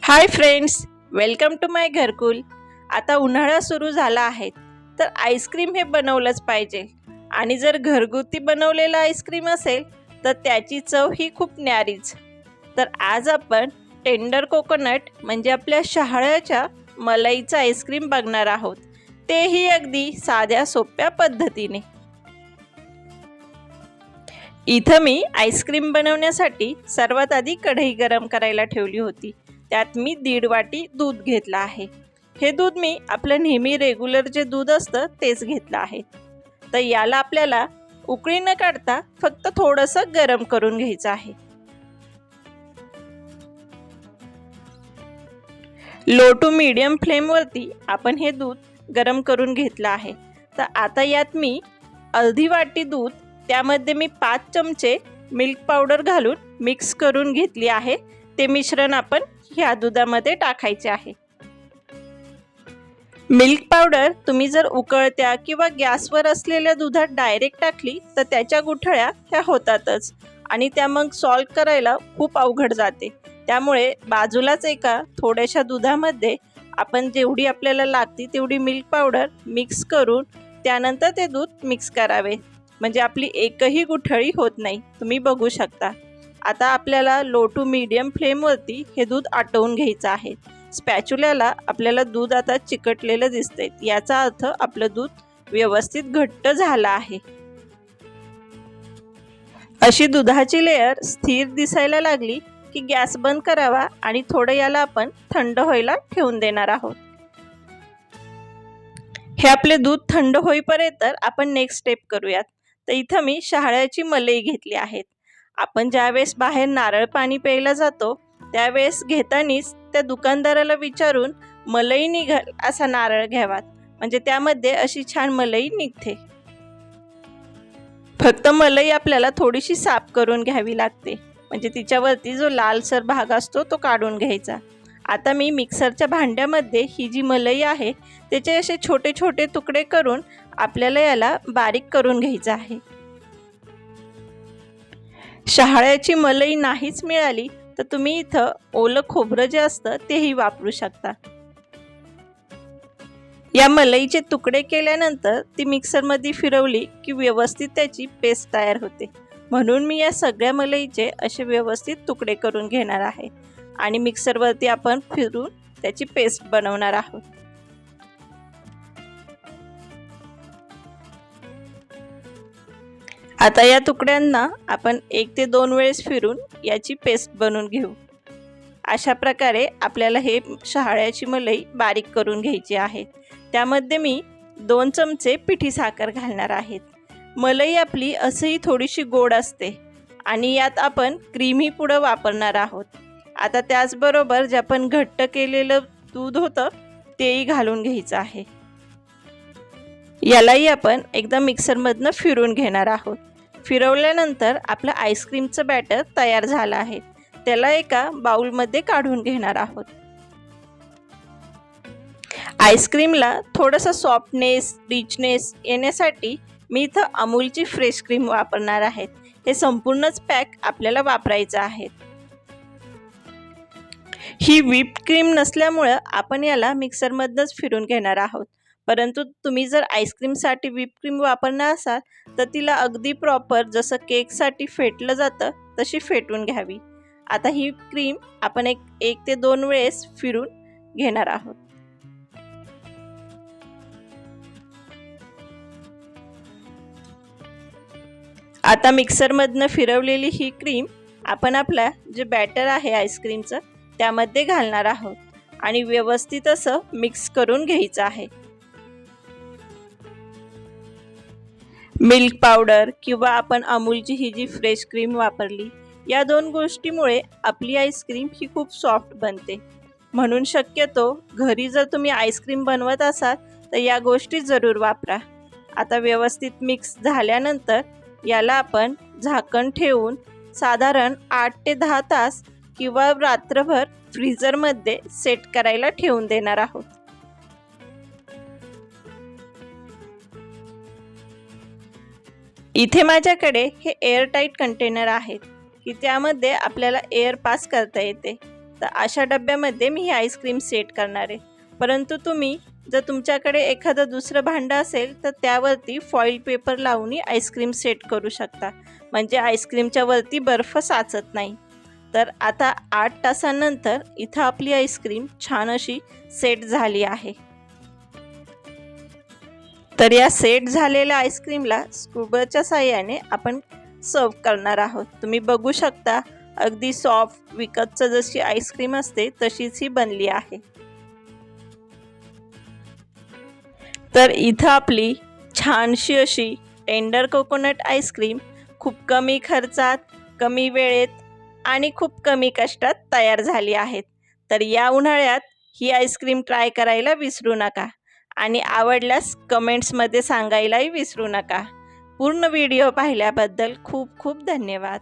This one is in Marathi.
हाय फ्रेंड्स, वेलकम टू माय घरकुल. आता उन्हाळा सुरू झाला आहे तर आईस्क्रीम हे बनवलंच पाहिजे. आणि जर घरगुती बनवलेलं आईस्क्रीम असेल तर त्याची चव ही खूप न्यारीच. तर आज आपण टेंडर कोकोनट म्हणजे आपल्या शहाळ्याच्या मलईचं आईस्क्रीम बघणार आहोत, तेही अगदी साध्या सोप्या पद्धतीने. इथं मी आईस्क्रीम बनवण्यासाठी सर्वात आधी कढई गरम करायला ठेवली होती. त्यात मी 1.5 वाटी दूध घेतलं आहे. हे दूध मी आपलं नेहमी रेग्युलर जे दूध असतं तेच घेतलं आहे. तर याला आपल्याला उकळी न काढता फक्त थोडंसं गरम करून घ्यायचं आहे. लो टू मीडियम फ्लेमवरती आपण हे दूध गरम करून घेतलं आहे. तर आता यात मी अर्धी वाटी दूध, त्यामध्ये मी 5 चमचे मिल्क पावडर घालून मिक्स करून घेतली आहे. ते मिश्रण आपण ह्या दुधामध्ये टाकायचे आहे. मिल्क पावडर तुम्ही जर उकळत्या किंवा गॅसवर असलेल्या दुधात डायरेक्ट टाकली तर त्याच्या गुठळ्या ह्या होतातच आणि त्या मग सॉल्व करायला खूप अवघड जाते. त्यामुळे बाजूलाच एका थोड्याशा दुधामध्ये आपण जेवढी आपल्याला लागती तेवढी मिल्क पावडर मिक्स करून त्यानंतर ते दूध मिक्स करावे, म्हणजे आपली एकही गुठळी होत नाही. तुम्ही बघू शकता. आता आपल्याला लो टू मीडियम फ्लेमवरती हे दूध आटवून घ्यायचं आहे. स्पॅच्युल्याला आपल्याला दूध आता चिकटलेलं दिसतंय, याचा अर्थ आपलं दूध व्यवस्थित घट्ट झालं आहे. अशी दुधाची लेयर स्थिर दिसायला लागली की गॅस बंद करावा आणि थोडं याला आपण थंड व्हायला ठेवून देणार आहोत. हे आपले दूध थंड होईपर्यंत आपण नेक्स्ट स्टेप करूयात. तर इथं मी शहाळ्याची मलई घेतली आहे. आपण ज्यावेळेस बाहेर नारळ पाणी प्यायला जातो त्यावेळेस घेतानीच त्या दुकानदाराला विचारून मलई निघाल असा नारळ घ्यावा, म्हणजे त्यामध्ये अशी छान मलई निघते. फक्त मलई आपल्याला थोडीशी साफ करून घ्यावी लागते, म्हणजे तिच्यावरती जो लालसर भाग असतो तो काढून घ्यायचा. आता मी मिक्सरच्या भांड्यामध्ये ही जी मलई आहे त्याचे असे छोटे छोटे तुकडे करून आपल्याला याला बारीक करून घ्यायचं आहे. शहाळ्याची मलई नाहीच मिळाली तर तुम्ही इथं ओलं खोबरं जे असतं तेही वापरू शकता. या मलईचे तुकडे केल्यानंतर ती मिक्सरमध्ये फिरवली की व्यवस्थित त्याची पेस्ट तयार होते. म्हणून मी या सगळ्या मलईचे असे व्यवस्थित तुकडे करून घेणार आहे आणि मिक्सरवरती आपण फिरून त्याची पेस्ट बनवणार आहोत. आता या तुकड्यांना आपण 1 ते 2 वेळेस फिरून याची पेस्ट बनवून घेऊ. अशा प्रकारे आपल्याला हे शहाळ्याची मलई बारीक करून घ्यायची आहे. त्यामध्ये मी 2 चमचे पिठी साखर घालणार आहेत. मलई आपली असंही थोडीशी गोड असते आणि यात आपण क्रीमही पुढं वापरणार आहोत. आता त्याचबरोबर जे आपण घट्ट केलेलं दूध होतं तेही घालून घ्यायचं आहे. यालाही आपण एकदा मिक्सरमधनं फिरून घेणार आहोत. फिरवल्यानंतर आपलं आईस्क्रीमचं बॅटर तयार झालं आहे. त्याला एका बाउलमध्ये काढून घेणार आहोत. आईस्क्रीमला थोडंसं सॉफ्टनेस, रिचनेस येण्यासाठी मी इथं अमूलची फ्रेश क्रीम वापरणार आहे. हे संपूर्णच पॅक आपल्याला वापरायचं आहे. ही व्हिप्ड क्रीम नसल्यामुळं आपण याला मिक्सरमधनंच फिरून घेणार आहोत. परंतु तुम्ही जर आईस्क्रीमसाठी व्हिप्ड क्रीम वापरणार असाल तर तिला अगदी प्रॉपर जसं केकसाठी फेटलं जातं तशी फेटून घ्यावी. आता ही क्रीम आपण एक ते 2 वेळेस फिरून घेणार आहोत. आता मिक्सरमधनं फिरवलेली ही क्रीम आपण आपला जे बॅटर आहे आईस्क्रीमचं त्यामध्ये घालणार आहोत आणि व्यवस्थित असं मिक्स करून घ्यायचं आहे. मिल्क पावडर किंवा आपण अमूलची ही जी फ्रेश क्रीम वापरली, या 2 गोष्टीमुळे आपली आईस्क्रीम ही खूप सॉफ्ट बनते. म्हणून शक्यतो घरी जर तुम्ही आईस्क्रीम बनवत असाल तर या गोष्टी जरूर वापरा. आता व्यवस्थित मिक्स झाल्यानंतर याला आपण झाकण ठेवून साधारण 8 ते 10 तास किंवा रात्रभर फ्रीजरमध्ये सेट करायला ठेवून देणार आहोत. इथे माझ्याकडे हे एअरटाईट कंटेनर आहेत की त्यामध्ये आपल्याला एअर पास करता येते. तर अशा डब्यामध्ये मी ही आईस्क्रीम सेट करणार आहे. परंतु तुम्ही जर तुमच्याकडे एखादं दुसरं भांडं असेल तर त्यावरती फॉईल पेपर लावून आईस्क्रीम सेट करू शकता, म्हणजे आईस्क्रीमच्या वरती बर्फ साचत नाही. तर आता 8 तासानंतर इथं आपली आईस्क्रीम छान अशी सेट झाली आहे. तर या सेट झालेल्या आईस्क्रीमला स्क्रूबरच्या साहाय्याने आपण सर्व करणार आहोत. तुम्ही बघू शकता अगदी सॉफ्ट विकतचं जशी आईस्क्रीम असते तशीच ही बनली आहे. तर इथं आपली छानशी अशी टेंडर कोकोनट आईस्क्रीम खूप कमी खर्चात, कमी वेळेत आणि खूप कमी कष्टात तयार झाली आहेत. तर या उन्हाळ्यात ही आईस्क्रीम ट्राय करायला विसरू नका आणि आवडल्यास कमेंट्समध्ये सांगायलाही विसरू नका. पूर्ण व्हिडिओ पाहिल्याबद्दल खूप खूप धन्यवाद.